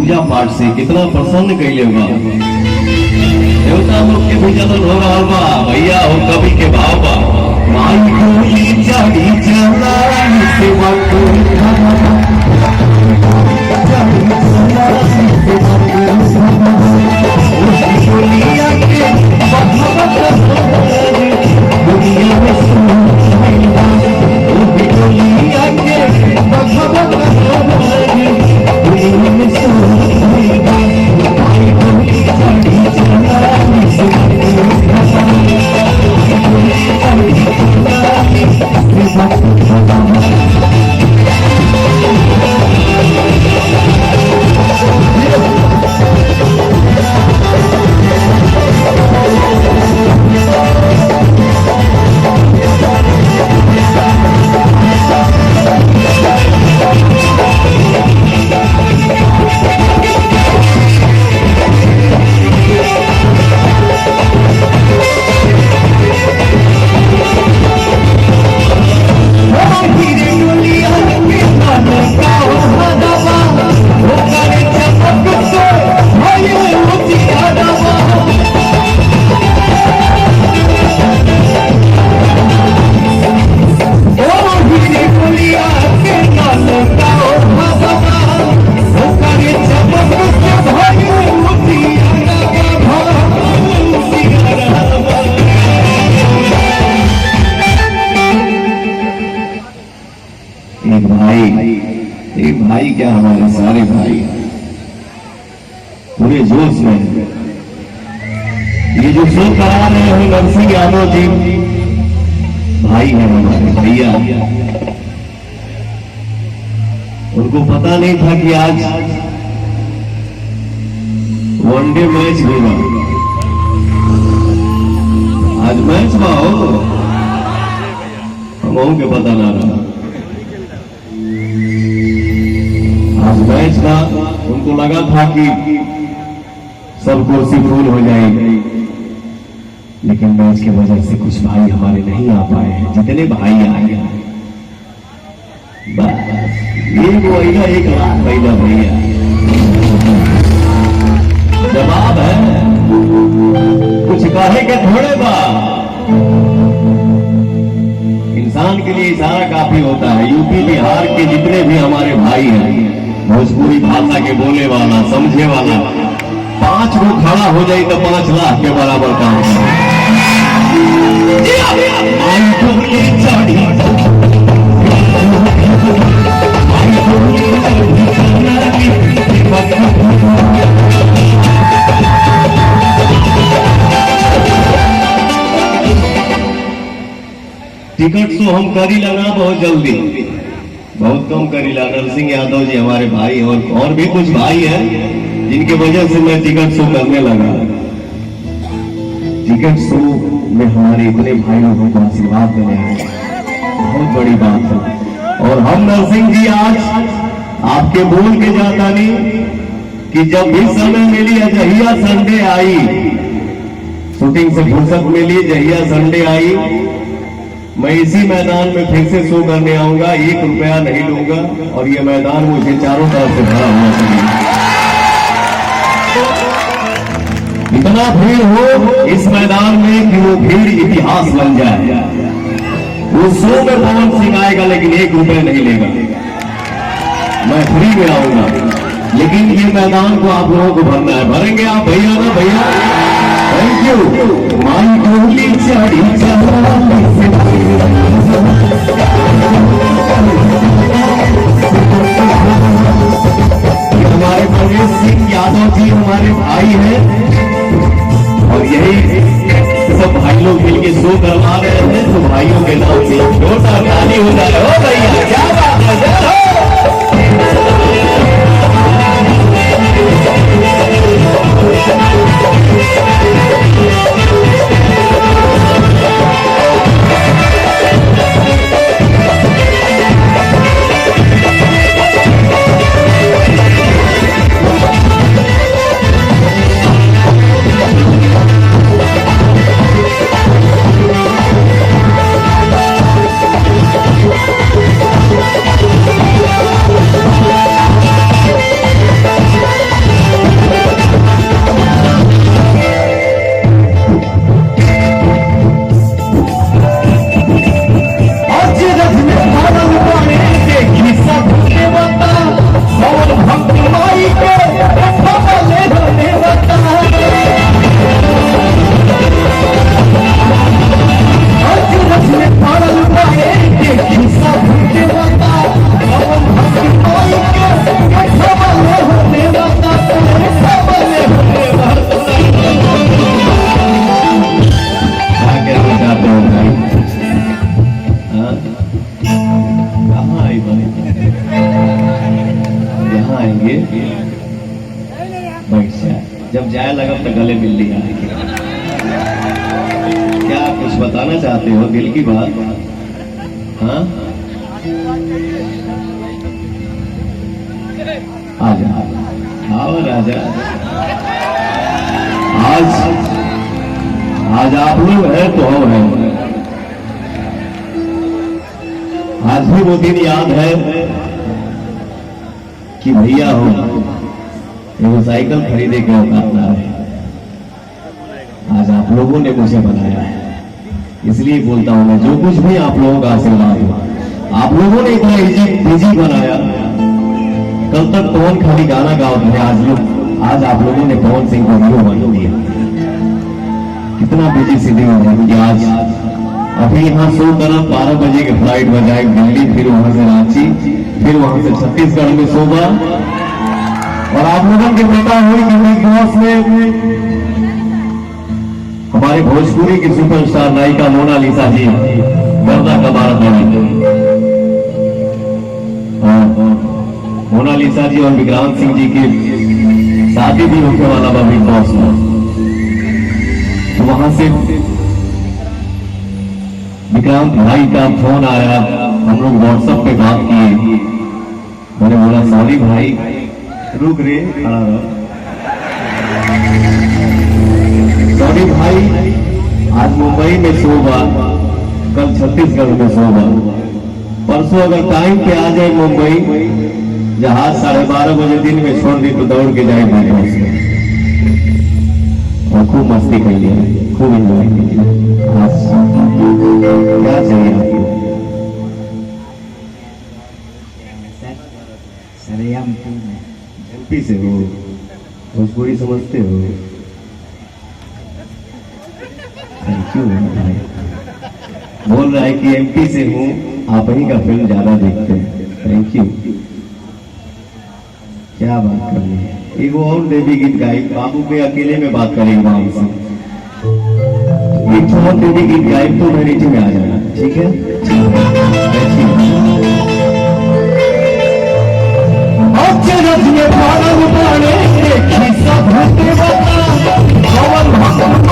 पूजा पाठ से कितना प्रसन्न कैले बा। देवता लोग के भी जलन हो रहा बा भैया हो कवि के भाव बा। माई डोली चढ़ी चला सेवा एक भाई क्या हमारे सारे भाई पूरे जोश में ये जो शो करा रहे हैं नरसिंह यादव जी भाई है हमारे भैया। उनको पता नहीं था कि आज वनडे मैच होगा। आज मैच हुआ हो हम के पता ना रहा। आज मैच था उनको लगा था कि सब कुर्सी फूल हो जाएगी, लेकिन मैच की वजह से कुछ भाई हमारे नहीं आ पाए हैं। जितने भाई आए हैं बस ये वो एक लाख भैया भैया जवाब है कुछ कहे के थोड़े बा। इंसान के लिए इशारा काफी होता है। यूपी बिहार के जितने भी हमारे भाई हैं भोजपुरी भाषा के बोले वाला समझे वाला 5 को खड़ा हो जाए तो 5 लाख के बराबर काम टिकट तो हम करी लगा बहुत जल्दी, बहुत कम करीला। नरसिंह यादव जी हमारे भाई और भी कुछ भाई हैं जिनके वजह से मैं टिकट शो करने लगा। टिकट शो में हमारे इतने भाई लोगों को आशीर्वाद देने हैं बहुत बड़ी बात है। और हम नरसिंह जी आज आपके बोल के जाता नहीं कि जब भी समय मिली जहिया संडे आई, शूटिंग से फुर्सत मिली जहिया संडे आई, मैं इसी मैदान में फिर से शो करने आऊंगा। 1 रुपया नहीं लूंगा और ये मैदान मुझे चारों तरफ से भरा हुआ चाहिए। इतना भीड़ हो इस मैदान में कि वो भीड़ इतिहास बन जाए। वो शो में पवन सिंह आएगा लेकिन 1 रुपया नहीं लेगा, मैं फ्री में आऊंगा। लेकिन ये मैदान को आप लोगों को भरना है। भरेंगे आप भैया ना भैया? Thank you. माई डोली चढ़ी हमारे महेश सिंह यादव जी हमारे भाई हैं और यही सब भाई लोग मिलकर शो करवा रहे हैं। तो भाइयों के नाम से छोटा गाली हो जाए। हो भैया क्या बात है। जब जाए लगा तो गले मिल लिया। क्या कुछ बताना चाहते हो, दिल की बात? हाँ, आजा आओ राजा। आज आप लोग हैं तो हम हैं। आज भी वो दिन याद है कि भैया हो वो साइकिल खरीदे के औकात ना है। आज आप लोगों ने मुझे बनाया है, इसलिए बोलता हूं मैं, जो कुछ भी आप लोगों का आशीर्वाद हो। आप लोगों ने इतना बिजी बनाया। कल तक पवन खाली गाना गाओ थे, आज आप लोगों ने पवन सिंह को हीरो बना दिया। कितना बिजी शेड्यूल है कि आज अभी यहाँ 100 तरफ 12 बजे की फ्लाइट बजाए दिल्ली, फिर वहां से रांची, फिर वहां से छत्तीसगढ़ में सोबा। और आप लोगों के पता हुई कि बिग बॉस में हमारे भोजपुरी की सुपरस्टार नायिका मोनालिसा जी गर्दा कबार बनी। मोनालिसा जी और विक्रांत सिंह जी की शादी भी होने वाला था बिग बॉस में। तो वहां से विक्रांत भाई का फोन आया, हम लोग व्हाट्सएप पे बात किए। मैंने बोला सॉरी भाई, रुक रे, खड़ा रहो। सॉरी भाई, आज मुंबई में सोबा, कल छत्तीसगढ़ में सोबा, परसों अगर टाइम पे आ जाए मुंबई, जहाज 12:30 बजे दिन में छोड़ दी तो दौड़ के जाए बिग बॉस में और खूब मस्ती कर लिया, खूब एंजॉय किया। क्या चाहिए आपको? एमपी से हो, भोजपुरी समझते हो? थैंक यू भाई। बोल रहा है कि एमपी से हूँ, आप ही का फिल्म ज्यादा देखते हैं। Thank you. क्या बात करनी है। एक और देवी गीत गाई, बाबू के अकेले में बात करेंगे बाबू से। एक और देवी गीत गाई तो मैं नीचे में आ जाना, ठीक है? अचरज में पानी पाने देखी सब होते बता